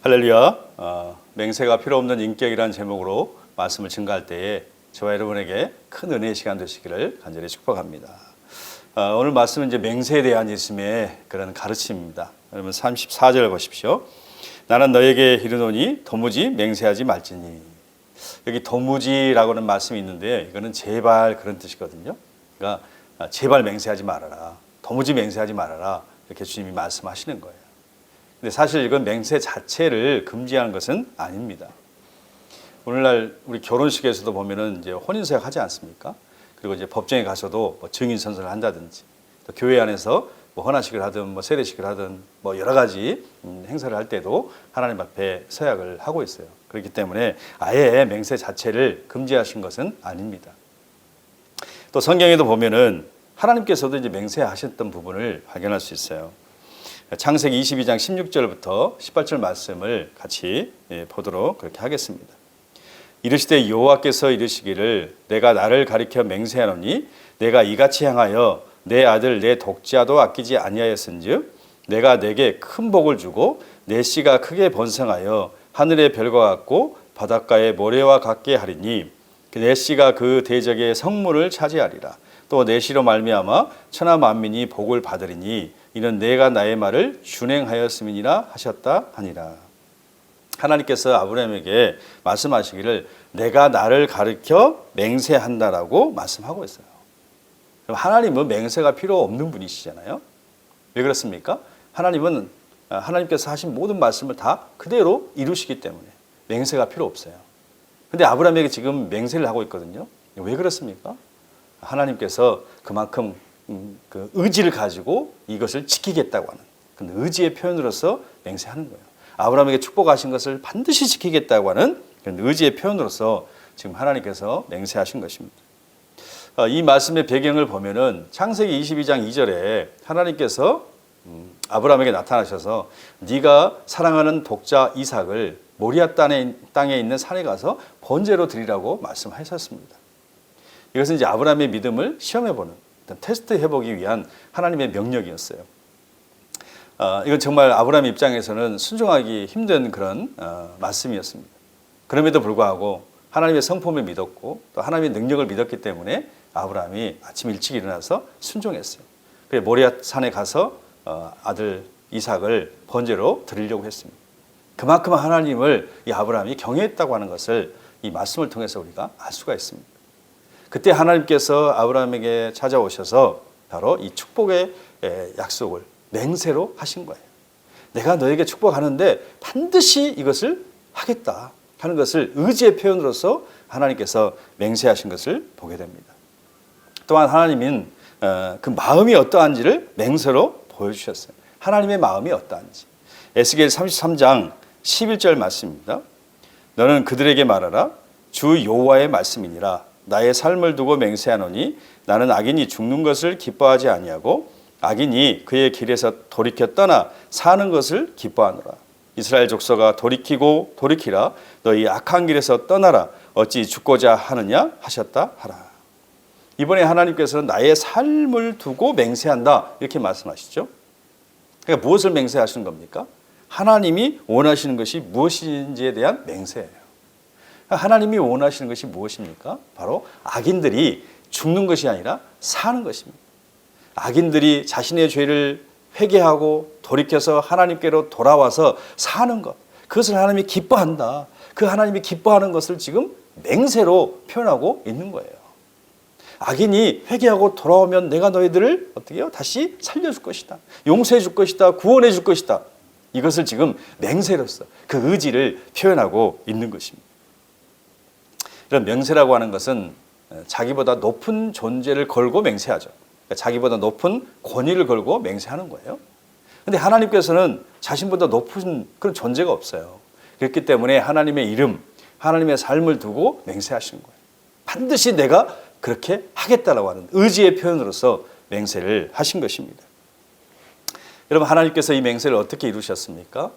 할렐루야. 맹세가 필요 없는 인격이라는 제목으로 말씀을 증거할 때에 저와 여러분에게 큰 은혜의 시간 되시기를 간절히 축복합니다. 오늘 말씀은 이제 맹세에 대한 예수님의 그런 가르침입니다. 여러분 34절 보십시오. 나는 너에게 이르노니 도무지 맹세하지 말지니. 여기 도무지라고는 말씀이 있는데 이거는 제발 그런 뜻이거든요. 그러니까 제발 맹세하지 말아라. 도무지 맹세하지 말아라. 이렇게 주님이 말씀하시는 거예요. 근데 사실 이건 맹세 자체를 금지하는 것은 아닙니다. 오늘날 우리 결혼식에서도 보면은 이제 혼인서약 하지 않습니까? 그리고 이제 법정에 가서도 뭐 증인 선서를 한다든지, 또 교회 안에서 뭐 헌화식을 하든 뭐 세례식을 하든 뭐 여러 가지 행사를 할 때도 하나님 앞에 서약을 하고 있어요. 그렇기 때문에 아예 맹세 자체를 금지하신 것은 아닙니다. 또 성경에도 보면은 하나님께서도 이제 맹세하셨던 부분을 발견할 수 있어요. 창세기 22장 16절부터 18절 말씀을 같이 보도록 그렇게 하겠습니다. 이르시되 여호와께서 이르시기를 내가 나를 가리켜 맹세하노니 내가 이같이 향하여 내 아들 내 독자도 아끼지 아니하였은즉 내가 내게 큰 복을 주고 내 씨가 크게 번성하여 하늘의 별과 같고 바닷가의 모래와 같게 하리니 내 씨가 그 대적의 성문을 차지하리라. 또 내 씨로 말미암아 천하 만민이 복을 받으리니 이는 내가 나의 말을 준행하였음이니라 하셨다 하니라. 하나님께서 아브라함에게 말씀하시기를 내가 나를 가르쳐 맹세한다라고 말씀하고 있어요. 그럼 하나님은 맹세가 필요 없는 분이시잖아요. 왜 그렇습니까? 하나님은 하나님께서 하신 모든 말씀을 다 그대로 이루시기 때문에 맹세가 필요 없어요. 근데 아브라함에게 지금 맹세를 하고 있거든요. 왜 그렇습니까? 하나님께서 그만큼 그 의지를 가지고 이것을 지키겠다고 하는 그런 의지의 표현으로서 맹세하는 거예요. 아브라함에게 축복하신 것을 반드시 지키겠다고 하는 그런 의지의 표현으로서 지금 하나님께서 맹세하신 것입니다. 이 말씀의 배경을 보면은 창세기 22장 2절에 하나님께서 아브라함에게 나타나셔서 네가 사랑하는 독자 이삭을 모리아 땅에 있는 산에 가서 번제로 드리라고 말씀하셨습니다. 이것은 이제 아브라함의 믿음을 시험해보는, 테스트해보기 위한 하나님의 명령이었어요. 이건 정말 아브라함 입장에서는 순종하기 힘든 그런 말씀이었습니다. 그럼에도 불구하고 하나님의 성품을 믿었고 또 하나님의 능력을 믿었기 때문에 아브라함이 아침 일찍 일어나서 순종했어요. 그래서 모리아 산에 가서 아들 이삭을 번제로 드리려고 했습니다. 그만큼 하나님을 이 아브라함이 경외했다고 하는 것을 이 말씀을 통해서 우리가 알 수가 있습니다. 그때 하나님께서 아브라함에게 찾아오셔서 바로 이 축복의 약속을 맹세로 하신 거예요. 내가 너에게 축복하는데 반드시 이것을 하겠다 하는 것을 의지의 표현으로서 하나님께서 맹세하신 것을 보게 됩니다. 또한 하나님은 그 마음이 어떠한지를 맹세로 보여주셨어요. 하나님의 마음이 어떠한지. 에스겔 33장 11절 말씀입니다. 너는 그들에게 말하라. 주 여호와의 말씀이니라. 나의 삶을 두고 맹세하노니 나는 악인이 죽는 것을 기뻐하지 아니하고 악인이 그의 길에서 돌이켜 떠나 사는 것을 기뻐하노라. 이스라엘 족속아 돌이키라. 너희 악한 길에서 떠나라. 어찌 죽고자 하느냐 하셨다 하라. 이번에 하나님께서는 나의 삶을 두고 맹세한다 이렇게 말씀하시죠. 그러니까 무엇을 맹세하시는 겁니까? 하나님이 원하시는 것이 무엇인지에 대한 맹세예요. 하나님이 원하시는 것이 무엇입니까? 바로 악인들이 죽는 것이 아니라 사는 것입니다. 악인들이 자신의 죄를 회개하고 돌이켜서 하나님께로 돌아와서 사는 것, 그것을 하나님이 기뻐한다. 그 하나님이 기뻐하는 것을 지금 맹세로 표현하고 있는 거예요. 악인이 회개하고 돌아오면 내가 너희들을 어떻게 해요? 다시 살려줄 것이다. 용서해 줄 것이다. 구원해 줄 것이다. 이것을 지금 맹세로서 그 의지를 표현하고 있는 것입니다. 이런 맹세라고 하는 것은 자기보다 높은 존재를 걸고 맹세하죠. 그러니까 자기보다 높은 권위를 걸고 맹세하는 거예요. 그런데 하나님께서는 자신보다 높은 그런 존재가 없어요. 그렇기 때문에 하나님의 이름, 하나님의 삶을 두고 맹세하시는 거예요. 반드시 내가 그렇게 하겠다라고 하는 의지의 표현으로서 맹세를 하신 것입니다. 여러분, 하나님께서 이 맹세를 어떻게 이루셨습니까?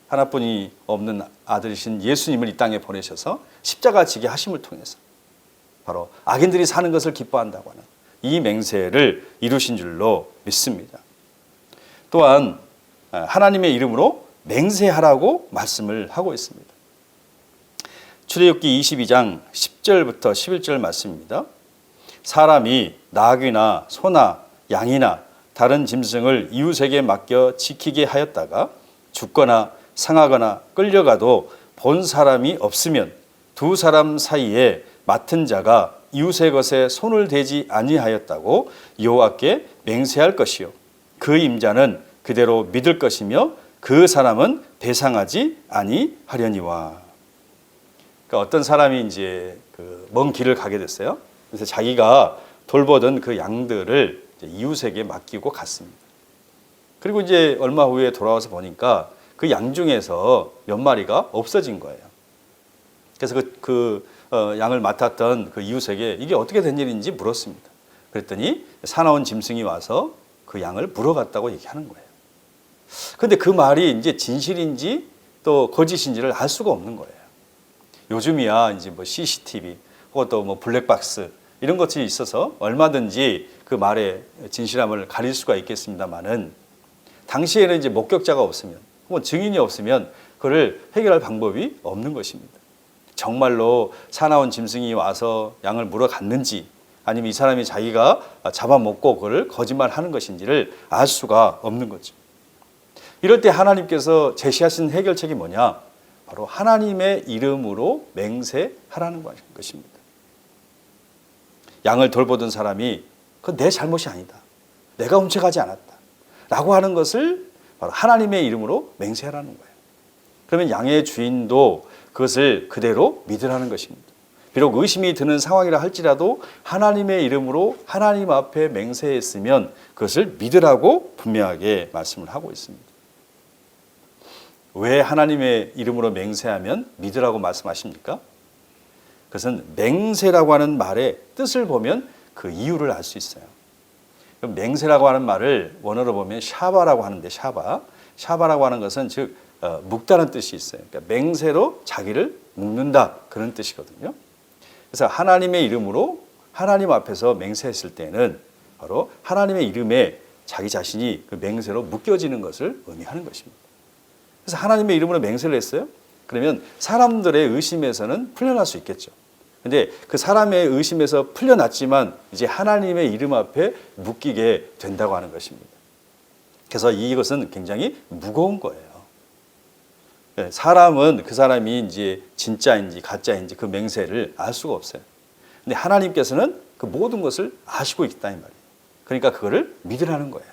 하나뿐이 없는 아들이신 예수님을 이 땅에 보내셔서 십자가 지게 하심을 통해서 바로 악인들이 사는 것을 기뻐한다고 하는 이 맹세를 이루신 줄로 믿습니다. 또한 하나님의 이름으로 맹세하라고 말씀을 하고 있습니다. 출애굽기 22장 10절부터 11절 말씀입니다. 사람이 나귀나 소나 양이나 다른 짐승을 이웃에게 맡겨 지키게 하였다가 죽거나 상하거나 끌려가도 본 사람이 없으면 두 사람 사이에 맡은 자가 이웃의 것에 손을 대지 아니하였다고 여호와께 맹세할 것이요 그 임자는 그대로 믿을 것이며 그 사람은 배상하지 아니하려니와. 그러니까 어떤 사람이 이제 그 먼 길을 가게 됐어요. 그래서 자기가 돌보던 그 양들을 이웃에게 맡기고 갔습니다. 그리고 이제 얼마 후에 돌아와서 보니까 그 양 중에서 몇 마리가 없어진 거예요. 그래서 양을 맡았던 그 이웃에게 이게 어떻게 된 일인지 물었습니다. 그랬더니 사나운 짐승이 와서 그 양을 물어갔다고 얘기하는 거예요. 그런데 그 말이 이제 진실인지 또 거짓인지를 알 수가 없는 거예요. 요즘이야 이제 뭐 CCTV 혹은 또 뭐 블랙박스 이런 것들이 있어서 얼마든지 그 말의 진실함을 가릴 수가 있겠습니다만은 당시에는 이제 목격자가 없으면 혹은 증인이 없으면 그걸 해결할 방법이 없는 것입니다. 정말로 사나운 짐승이 와서 양을 물어갔는지 아니면 이 사람이 자기가 잡아먹고 그걸 거짓말하는 것인지를 알 수가 없는 거죠. 이럴 때 하나님께서 제시하신 해결책이 뭐냐? 바로 하나님의 이름으로 맹세하라는 것입니다. 양을 돌보던 사람이 그건 내 잘못이 아니다. 내가 훔쳐가지 않았다. 라고 하는 것을 바로 하나님의 이름으로 맹세하라는 거예요. 그러면 양의 주인도 그것을 그대로 믿으라는 것입니다. 비록 의심이 드는 상황이라 할지라도 하나님의 이름으로 하나님 앞에 맹세했으면 그것을 믿으라고 분명하게 말씀을 하고 있습니다. 왜 하나님의 이름으로 맹세하면 믿으라고 말씀하십니까? 그것은 맹세라고 하는 말의 뜻을 보면 그 이유를 알 수 있어요. 맹세라고 하는 말을 원어로 보면 샤바라고 하는데 샤바라고 하는 것은 즉 묶다는 뜻이 있어요. 그러니까 맹세로 자기를 묶는다 그런 뜻이거든요. 그래서 하나님의 이름으로 하나님 앞에서 맹세했을 때는 바로 하나님의 이름에 자기 자신이 그 맹세로 묶여지는 것을 의미하는 것입니다. 그래서 하나님의 이름으로 맹세를 했어요. 그러면 사람들의 의심에서는 풀려날 수 있겠죠. 근데 그 사람의 의심에서 풀려났지만 이제 하나님의 이름 앞에 묶이게 된다고 하는 것입니다. 그래서 이것은 굉장히 무거운 거예요. 사람은 그 사람이 이제 진짜인지 가짜인지 그 맹세를 알 수가 없어요. 근데 하나님께서는 그 모든 것을 아시고 있다 이 말이에요. 그러니까 그거를 믿으라는 거예요.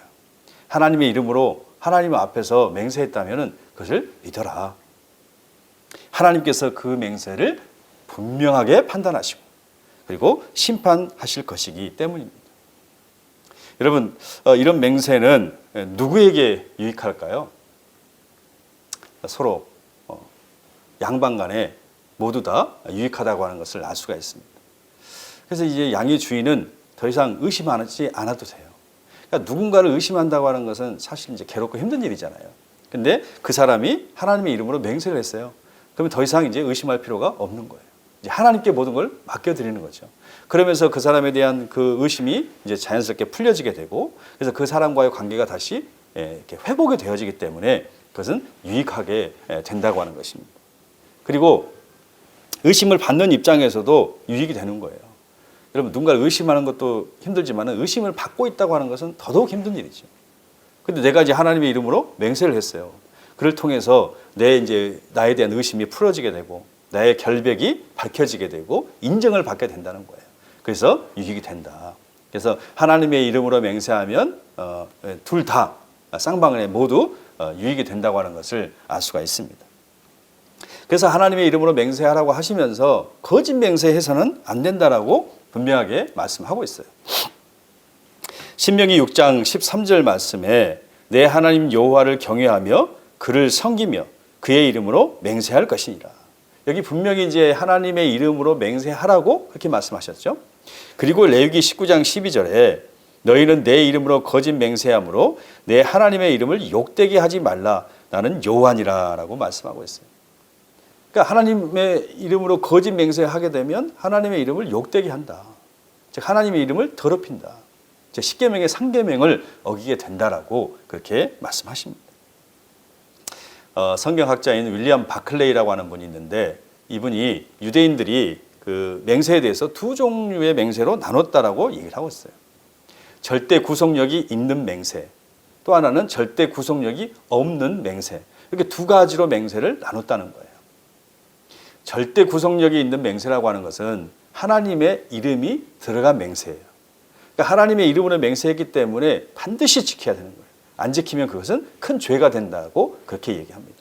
하나님의 이름으로 하나님 앞에서 맹세했다면 그것을 믿어라. 하나님께서 그 맹세를 분명하게 판단하시고 그리고 심판하실 것이기 때문입니다. 여러분, 이런 맹세는 누구에게 유익할까요? 서로 양방 간에 모두 다 유익하다고 하는 것을 알 수가 있습니다. 그래서 이제 양의 주인은 더 이상 의심하지 않아도 돼요. 그러니까 누군가를 의심한다고 하는 것은 사실 이제 괴롭고 힘든 일이잖아요. 근데 그 사람이 하나님의 이름으로 맹세를 했어요. 그러면 더 이상 이제 의심할 필요가 없는 거예요. 이제 하나님께 모든 걸 맡겨드리는 거죠. 그러면서 그 사람에 대한 그 의심이 이제 자연스럽게 풀려지게 되고, 그래서 그 사람과의 관계가 다시 이렇게 회복이 되어지기 때문에 그것은 유익하게 된다고 하는 것입니다. 그리고 의심을 받는 입장에서도 유익이 되는 거예요. 여러분, 누군가를 의심하는 것도 힘들지만 의심을 받고 있다고 하는 것은 더더욱 힘든 일이죠. 근데 내가 이제 하나님의 이름으로 맹세를 했어요. 그를 통해서 나에 대한 의심이 풀어지게 되고 나의 결백이 밝혀지게 되고 인정을 받게 된다는 거예요. 그래서 유익이 된다. 그래서 하나님의 이름으로 맹세하면 둘 다 쌍방에 모두 유익이 된다고 하는 것을 알 수가 있습니다. 그래서 하나님의 이름으로 맹세하라고 하시면서 거짓 맹세해서는 안 된다라고 분명하게 말씀하고 있어요. 신명기 6장 13절 말씀에 내 하나님 여호와를 경외하며 그를 섬기며 그의 이름으로 맹세할 것이니라. 여기 분명히 이제 하나님의 이름으로 맹세하라고 그렇게 말씀하셨죠. 그리고 레위기 19장 12절에 너희는 내 이름으로 거짓 맹세함으로 내 하나님의 이름을 욕되게 하지 말라. 나는 여호와니라라고 말씀하고 있어요. 그러니까 하나님의 이름으로 거짓 맹세하게 되면 하나님의 이름을 욕되게 한다. 즉 하나님의 이름을 더럽힌다. 즉 십계명의 상계명을 어기게 된다라고 그렇게 말씀하십니다. 성경학자인 윌리엄 바클레이라고 하는 분이 있는데 이분이 유대인들이 그 맹세에 대해서 두 종류의 맹세로 나눴다라고 얘기를 하고 있어요. 절대 구속력이 있는 맹세, 또 하나는 절대 구속력이 없는 맹세. 이렇게 두 가지로 맹세를 나눴다는 거예요. 절대 구속력이 있는 맹세라고 하는 것은 하나님의 이름이 들어간 맹세예요. 그러니까 하나님의 이름으로 맹세했기 때문에 반드시 지켜야 되는 거예요. 안 지키면 그것은 큰 죄가 된다고 그렇게 얘기합니다.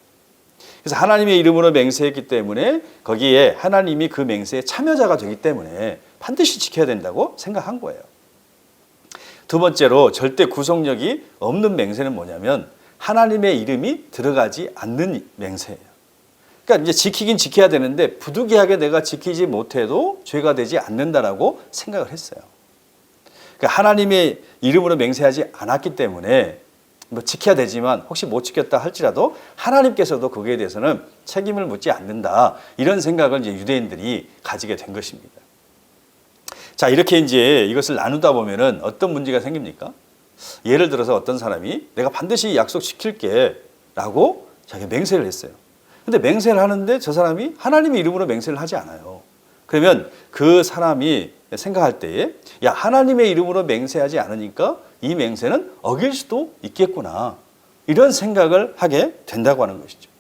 그래서 하나님의 이름으로 맹세했기 때문에 거기에 하나님이 그 맹세에 참여자가 되기 때문에 반드시 지켜야 된다고 생각한 거예요. 두 번째로 절대 구속력이 없는 맹세는 뭐냐면 하나님의 이름이 들어가지 않는 맹세예요. 그러니까 이제 지키긴 지켜야 되는데 부득이하게 내가 지키지 못해도 죄가 되지 않는다라고 생각을 했어요. 그러니까 하나님의 이름으로 맹세하지 않았기 때문에 뭐 지켜야 되지만 혹시 못 지켰다 할지라도 하나님께서도 거기에 대해서는 책임을 묻지 않는다. 이런 생각을 이제 유대인들이 가지게 된 것입니다. 자, 이렇게 이제 이것을 나누다 보면은 어떤 문제가 생깁니까? 예를 들어서 어떤 사람이 내가 반드시 약속 지킬게 라고 자기가 맹세를 했어요. 근데 맹세를 하는데 저 사람이 하나님의 이름으로 맹세를 하지 않아요. 그러면 그 사람이 생각할 때에 야, 하나님의 이름으로 맹세하지 않으니까 이 맹세는 어길 수도 있겠구나. 이런 생각을 하게 된다고 하는 것이죠.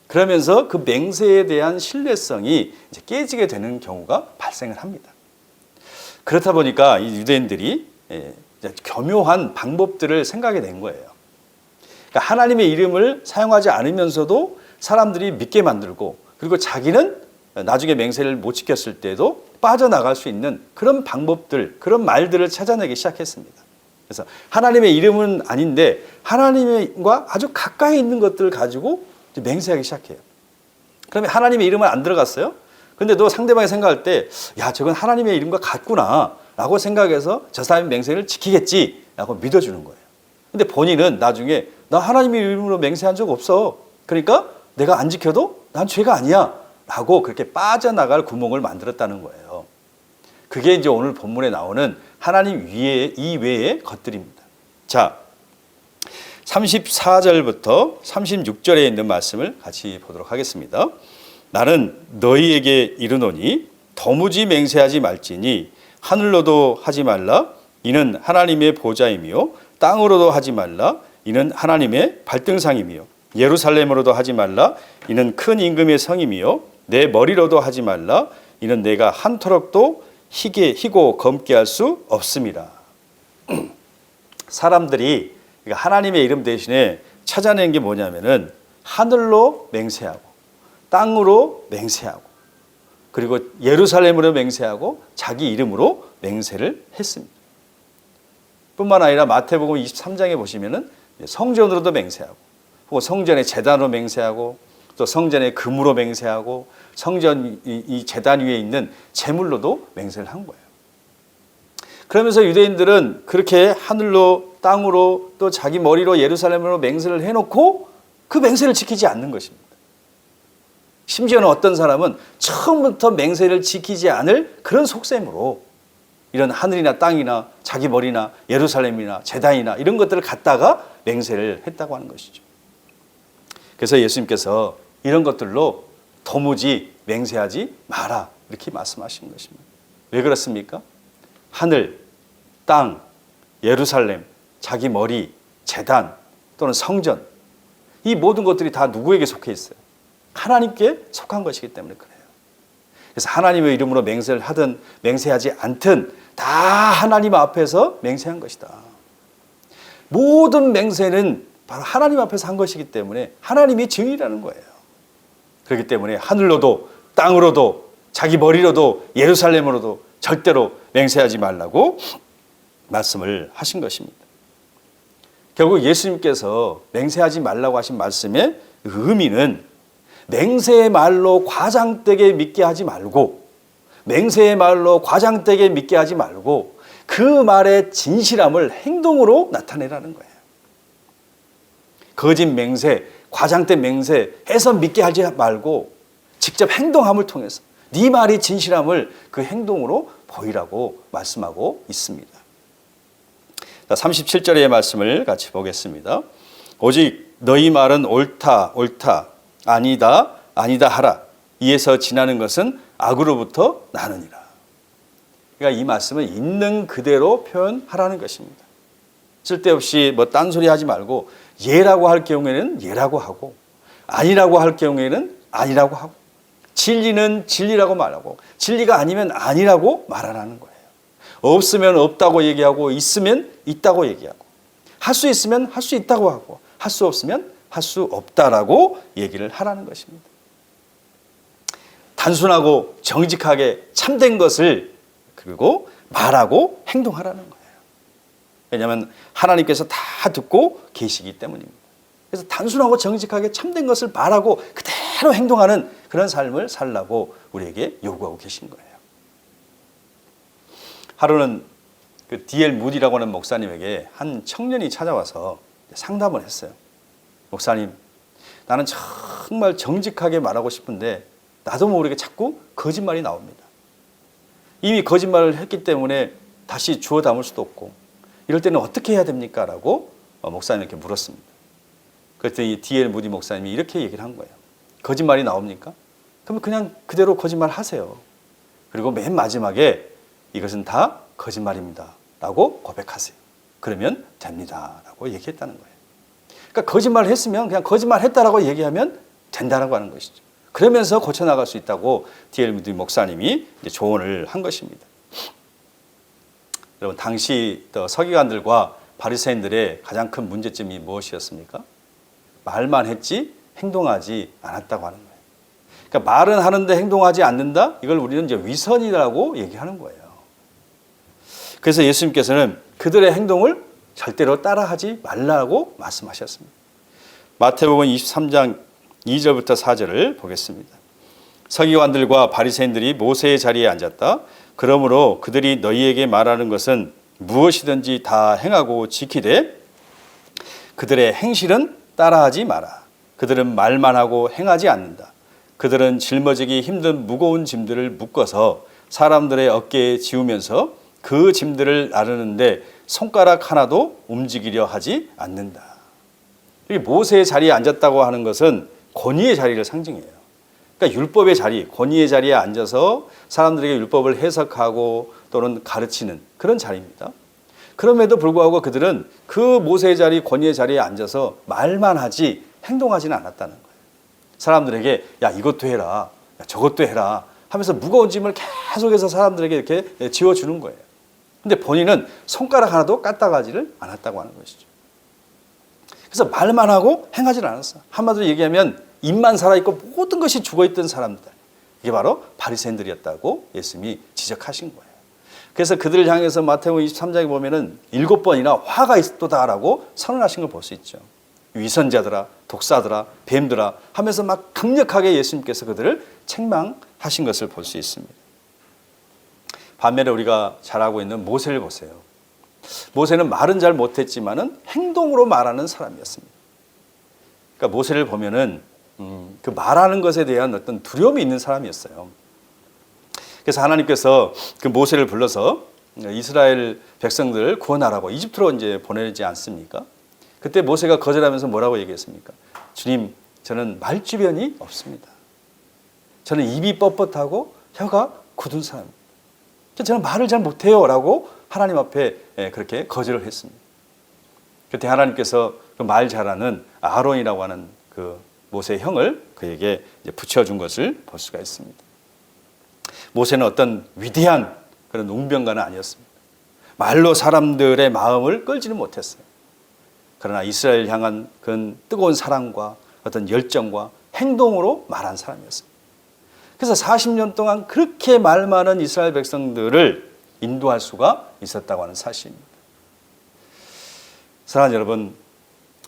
그러면서 그 맹세에 대한 신뢰성이 이제 깨지게 되는 경우가 발생을 합니다. 그렇다 보니까 이 유대인들이 교묘한 방법들을 생각해 낸 거예요. 그러니까 하나님의 이름을 사용하지 않으면서도 사람들이 믿게 만들고 그리고 자기는 나중에 맹세를 못 지켰을 때도 빠져나갈 수 있는 그런 방법들, 그런 말들을 찾아내기 시작했습니다. 그래서 하나님의 이름은 아닌데 하나님과 아주 가까이 있는 것들을 가지고 맹세하기 시작해요. 그러면 하나님의 이름은 안 들어갔어요. 근데 너 상대방이 생각할 때, 야, 저건 하나님의 이름과 같구나 라고 생각해서 저 사람의 맹세를 지키겠지 라고 믿어주는 거예요. 근데 본인은 나중에 나 하나님의 이름으로 맹세한 적 없어. 그러니까 내가 안 지켜도 난 죄가 아니야 라고 그렇게 빠져나갈 구멍을 만들었다는 거예요. 그게 이제 오늘 본문에 나오는 하나님 이외의 것들입니다. 자, 34절부터 36절에 있는 말씀을 같이 보도록 하겠습니다. 나는 너희에게 이르노니 도무지 맹세하지 말지니 하늘로도 하지 말라 이는 하나님의 보좌이며 땅으로도 하지 말라 이는 하나님의 발등상이며 예루살렘으로도 하지 말라 이는 큰 임금의 성이며 내 머리로도 하지 말라 이는 내가 한토록도 희고 검게 할 수 없음이라. 사람들이 하나님의 이름 대신에 찾아낸 게 뭐냐면은 하늘로 맹세하고 땅으로 맹세하고 그리고 예루살렘으로 맹세하고 자기 이름으로 맹세를 했습니다. 뿐만 아니라 마태복음 23장에 보시면은 성전으로도 맹세하고 혹은 성전의 제단으로 맹세하고 또 성전의 금으로 맹세하고 성전 이 제단 위에 있는 제물로도 맹세를 한 거예요. 그러면서 유대인들은 그렇게 하늘로 땅으로 또 자기 머리로 예루살렘으로 맹세를 해놓고 그 맹세를 지키지 않는 것입니다. 심지어는 어떤 사람은 처음부터 맹세를 지키지 않을 그런 속셈으로 이런 하늘이나 땅이나 자기 머리나 예루살렘이나 제단이나 이런 것들을 갖다가 맹세를 했다고 하는 것이죠. 그래서 예수님께서 이런 것들로 도무지 맹세하지 마라 이렇게 말씀하신 것입니다. 왜 그렇습니까? 하늘, 땅, 예루살렘, 자기 머리, 제단 또는 성전 이 모든 것들이 다 누구에게 속해 있어요? 하나님께 속한 것이기 때문에 그래요. 그래서 하나님의 이름으로 맹세를 하든 맹세하지 않든 다 하나님 앞에서 맹세한 것이다. 모든 맹세는 바로 하나님 앞에서 한 것이기 때문에 하나님이 증인이라는 거예요. 그렇기 때문에 하늘로도 땅으로도 자기 머리로도 예루살렘으로도 절대로 맹세하지 말라고 말씀을 하신 것입니다. 결국 예수님께서 맹세하지 말라고 하신 말씀의 의미는 맹세의 말로 과장되게 믿게 하지 말고 맹세의 말로 과장되게 믿게 하지 말고 그 말의 진실함을 행동으로 나타내라는 거예요. 거짓 맹세, 과장된 맹세 해서 믿게 하지 말고 직접 행동함을 통해서 네 말이 진실함을 그 행동으로 보이라고 말씀하고 있습니다. 37절의 말씀을 같이 보겠습니다. 오직 너희 말은 옳다 옳다 아니다 아니다 하라. 이에서 지나는 것은 악으로부터 나느니라. 그러니까 이 말씀은 있는 그대로 표현하라는 것입니다. 쓸데없이 뭐 딴소리 하지 말고 예라고 할 경우에는 예라고 하고 아니라고 할 경우에는 아니라고 하고 진리는 진리라고 말하고 진리가 아니면 아니라고 말하라는 거예요. 없으면 없다고 얘기하고 있으면 있다고 얘기하고 할 수 있으면 할 수 있다고 하고 할 수 없으면 할 수 없다라고 얘기를 하라는 것입니다. 단순하고 정직하게 참된 것을 그리고 말하고 행동하라는 거예요. 왜냐하면 하나님께서 다 듣고 계시기 때문입니다. 그래서 단순하고 정직하게 참된 것을 말하고 그대로 행동하는 그런 삶을 살라고 우리에게 요구하고 계신 거예요. 하루는 그 D.L. 무디라고 하는 목사님에게 한 청년이 찾아와서 상담을 했어요. 목사님, 나는 정말 정직하게 말하고 싶은데 나도 모르게 자꾸 거짓말이 나옵니다. 이미 거짓말을 했기 때문에 다시 주워 담을 수도 없고 이럴 때는 어떻게 해야 됩니까? 라고 목사님께 물었습니다. 그랬더니 D.L. 무디 목사님이 이렇게 얘기를 한 거예요. 거짓말이 나옵니까? 그러면 그냥 그대로 거짓말 하세요. 그리고 맨 마지막에 이것은 다 거짓말입니다. 라고 고백하세요. 그러면 됩니다. 라고 얘기했다는 거예요. 그러니까 거짓말을 했으면 그냥 거짓말 했다라고 얘기하면 된다라고 하는 것이죠. 그러면서 고쳐나갈 수 있다고 D.L. 무디 목사님이 조언을 한 것입니다. 여러분, 당시 서기관들과 바리새인들의 가장 큰 문제점이 무엇이었습니까? 말만 했지 행동하지 않았다고 하는 거예요. 그러니까 말은 하는데 행동하지 않는다? 이걸 우리는 이제 위선이라고 얘기하는 거예요. 그래서 예수님께서는 그들의 행동을 절대로 따라하지 말라고 말씀하셨습니다. 마태복음 23장 2절부터 4절을 보겠습니다. 서기관들과 바리새인들이 모세의 자리에 앉았다. 그러므로 그들이 너희에게 말하는 것은 무엇이든지 다 행하고 지키되 그들의 행실은 따라하지 마라. 그들은 말만 하고 행하지 않는다. 그들은 짊어지기 힘든 무거운 짐들을 묶어서 사람들의 어깨에 지우면서 그 짐들을 나르는데 손가락 하나도 움직이려 하지 않는다. 여기 모세의 자리에 앉았다고 하는 것은 권위의 자리를 상징해요. 그러니까 율법의 자리, 권위의 자리에 앉아서 사람들에게 율법을 해석하고 또는 가르치는 그런 자리입니다. 그럼에도 불구하고 그들은 그 모세의 자리, 권위의 자리에 앉아서 말만 하지 행동하지는 않았다는 거예요. 사람들에게 야 이것도 해라, 야, 저것도 해라 하면서 무거운 짐을 계속해서 사람들에게 이렇게 지워주는 거예요. 근데 본인은 손가락 하나도 까딱하지를 않았다고 하는 것이죠. 그래서 말만 하고 행하지는 않았어. 한마디로 얘기하면 입만 살아있고 모든 것이 죽어있던 사람들. 이게 바로 바리새인들이었다고 예수님이 지적하신 거예요. 그래서 그들을 향해서 마태복음 23장에 보면은 7번이나 화가 있도다라고 선언하신 걸 볼 수 있죠. 위선자들아, 독사들아, 뱀들아 하면서 막 강력하게 예수님께서 그들을 책망하신 것을 볼 수 있습니다. 반면에 우리가 잘 알고 있는 모세를 보세요. 모세는 말은 잘 못했지만은 행동으로 말하는 사람이었습니다. 그러니까 모세를 보면은 그 말하는 것에 대한 어떤 두려움이 있는 사람이었어요. 그래서 하나님께서 그 모세를 불러서 이스라엘 백성들을 구원하라고 이집트로 이제 보내지 않습니까? 그때 모세가 거절하면서 뭐라고 얘기했습니까? 주님, 저는 말주변이 없습니다. 저는 입이 뻣뻣하고 혀가 굳은 사람입니다. 저는 말을 잘 못해요 라고 하나님 앞에 그렇게 거절을 했습니다. 그때 하나님께서 그 말 잘하는 아론이라고 하는 그 모세의 형을 그에게 붙여준 것을 볼 수가 있습니다. 모세는 어떤 위대한 그런 웅변가는 아니었습니다. 말로 사람들의 마음을 끌지는 못했어요. 그러나 이스라엘 향한 그 뜨거운 사랑과 어떤 열정과 행동으로 말한 사람이었습니다. 그래서 40년 동안 그렇게 말 많은 이스라엘 백성들을 인도할 수가 있었다고 하는 사실입니다. 사랑하는 여러분,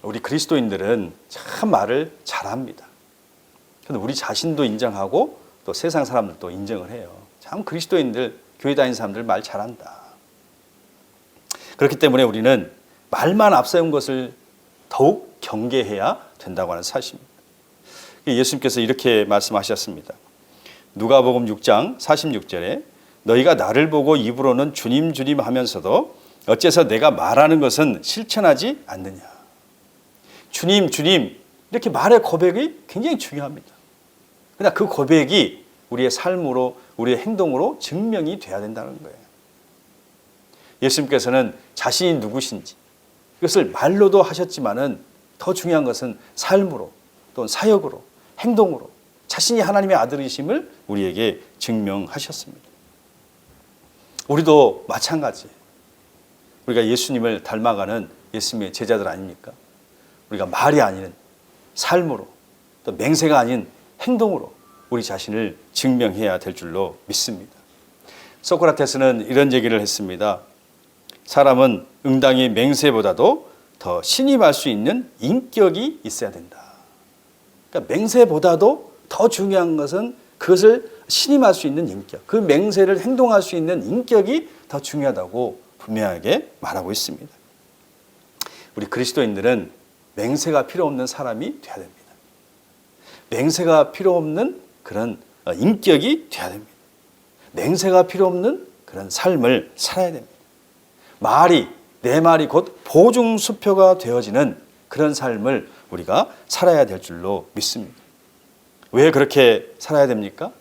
우리 그리스도인들은 참 말을 잘합니다. 그런데 우리 자신도 인정하고 또 세상 사람들도 인정을 해요. 참 그리스도인들, 교회 다니는 사람들 말 잘한다. 그렇기 때문에 우리는 말만 앞세운 것을 더욱 경계해야 된다고 하는 사실입니다. 예수님께서 이렇게 말씀하셨습니다. 누가복음 6장 46절에 너희가 나를 보고 입으로는 주님 주님 하면서도 어째서 내가 말하는 것은 실천하지 않느냐. 주님, 주님 이렇게 말의 고백이 굉장히 중요합니다. 그러나 그 고백이 우리의 삶으로, 우리의 행동으로 증명이 돼야 된다는 거예요. 예수님께서는 자신이 누구신지 이것을 말로도 하셨지만은 더 중요한 것은 삶으로 또는 사역으로 행동으로 자신이 하나님의 아들이심을 우리에게 증명하셨습니다. 우리도 마찬가지예요. 우리가 예수님을 닮아가는 예수님의 제자들 아닙니까? 우리가 말이 아닌 삶으로 또 맹세가 아닌 행동으로 우리 자신을 증명해야 될 줄로 믿습니다. 소크라테스는 이런 얘기를 했습니다. 사람은 응당히 맹세보다도 더 신임할 수 있는 인격이 있어야 된다. 그러니까 맹세보다도 더 중요한 것은 그것을 신임할 수 있는 인격, 그 맹세를 행동할 수 있는 인격이 더 중요하다고 분명하게 말하고 있습니다. 우리 그리스도인들은 맹세가 필요 없는 사람이 돼야 됩니다. 맹세가 필요 없는 그런 인격이 돼야 됩니다. 맹세가 필요 없는 그런 삶을 살아야 됩니다. 내 말이 곧 보증수표가 되어지는 그런 삶을 우리가 살아야 될 줄로 믿습니다. 왜 그렇게 살아야 됩니까?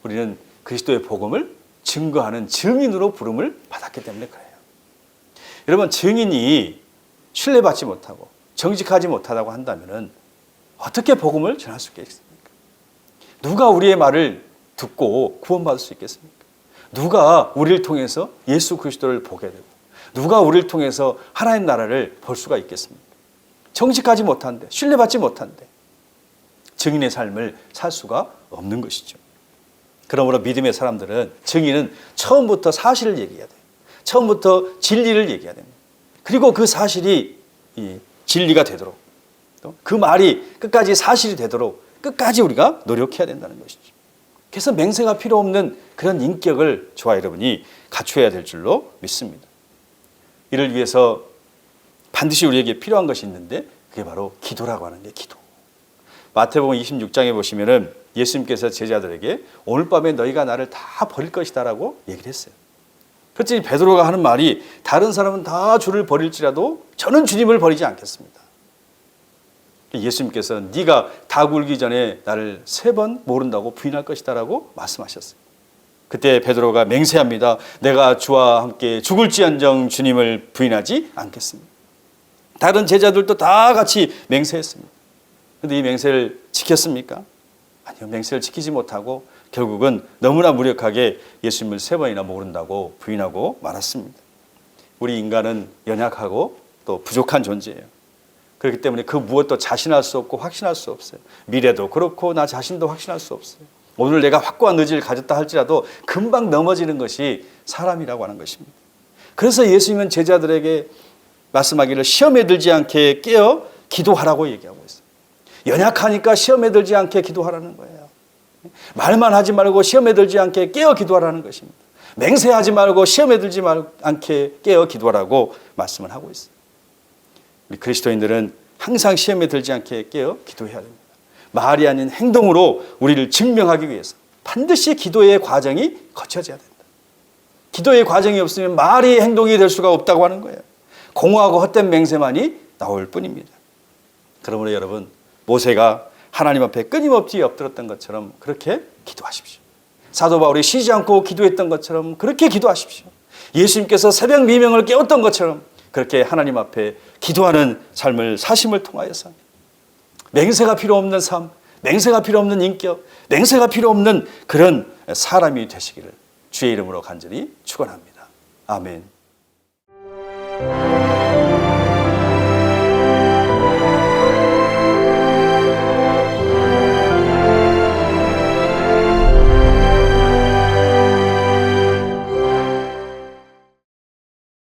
우리는 그리스도의 복음을 증거하는 증인으로 부름을 받았기 때문에 그래요. 여러분, 증인이 신뢰받지 못하고 정직하지 못하다고 한다면 어떻게 복음을 전할 수 있겠습니까? 누가 우리의 말을 듣고 구원받을 수 있겠습니까? 누가 우리를 통해서 예수 그리스도를 보게 되고 누가 우리를 통해서 하나님 나라를 볼 수가 있겠습니까? 정직하지 못한데, 신뢰받지 못한데 증인의 삶을 살 수가 없는 것이죠. 그러므로 믿음의 사람들은, 증인은 처음부터 사실을 얘기해야 돼요. 처음부터 진리를 얘기해야 됩니다. 그리고 그 사실이 진리가 되도록, 또 그 말이 끝까지 사실이 되도록 끝까지 우리가 노력해야 된다는 것이죠. 그래서 맹세가 필요 없는 그런 인격을 저와 여러분이 갖춰야 될 줄로 믿습니다. 이를 위해서 반드시 우리에게 필요한 것이 있는데 그게 바로 기도라고 하는 게 기도. 마태복음 26장에 보시면은 예수님께서 제자들에게 오늘 밤에 너희가 나를 다 버릴 것이다라고 얘기를 했어요. 그렇지, 베드로가 하는 말이 다른 사람은 다 주를 버릴지라도 저는 주님을 버리지 않겠습니다. 예수님께서 네가 다 굴기 전에 나를 3번 모른다고 부인할 것이다라고 말씀하셨어요. 그때 베드로가 맹세합니다. 내가 주와 함께 죽을지언정 주님을 부인하지 않겠습니다. 다른 제자들도 다 같이 맹세했습니다. 그런데 이 맹세를 지켰습니까? 아니요, 맹세를 지키지 못하고 결국은 너무나 무력하게 예수님을 3번이나 모른다고 부인하고 말았습니다. 우리 인간은 연약하고 또 부족한 존재예요. 그렇기 때문에 그 무엇도 자신할 수 없고 확신할 수 없어요. 미래도 그렇고 나 자신도 확신할 수 없어요. 오늘 내가 확고한 의지를 가졌다 할지라도 금방 넘어지는 것이 사람이라고 하는 것입니다. 그래서 예수님은 제자들에게 말씀하기를 시험에 들지 않게 깨어 기도하라고 얘기하고 있어요. 연약하니까 시험에 들지 않게 기도하라는 거예요. 말만 하지 말고 시험에 들지 않게 깨어 기도하라는 것입니다. 맹세하지 말고 시험에 들지 않게 깨어 기도하라고 말씀을 하고 있어요. 우리 그리스도인들은 항상 시험에 들지 않게 깨어 기도해야 됩니다. 말이 아닌 행동으로 우리를 증명하기 위해서 반드시 기도의 과정이 거쳐져야 된다. 기도의 과정이 없으면 말이 행동이 될 수가 없다고 하는 거예요. 공허하고 헛된 맹세만이 나올 뿐입니다. 그러므로 여러분, 모세가 하나님 앞에 끊임없이 엎드렸던 것처럼 그렇게 기도하십시오. 사도 바울이 쉬지 않고 기도했던 것처럼 그렇게 기도하십시오. 예수님께서 새벽 미명을 깨웠던 것처럼 그렇게 하나님 앞에 기도하는 삶을 사심을 통하여서 맹세가 필요 없는 삶, 맹세가 필요 없는 인격, 맹세가 필요 없는 그런 사람이 되시기를 주의 이름으로 간절히 축원합니다. 아멘.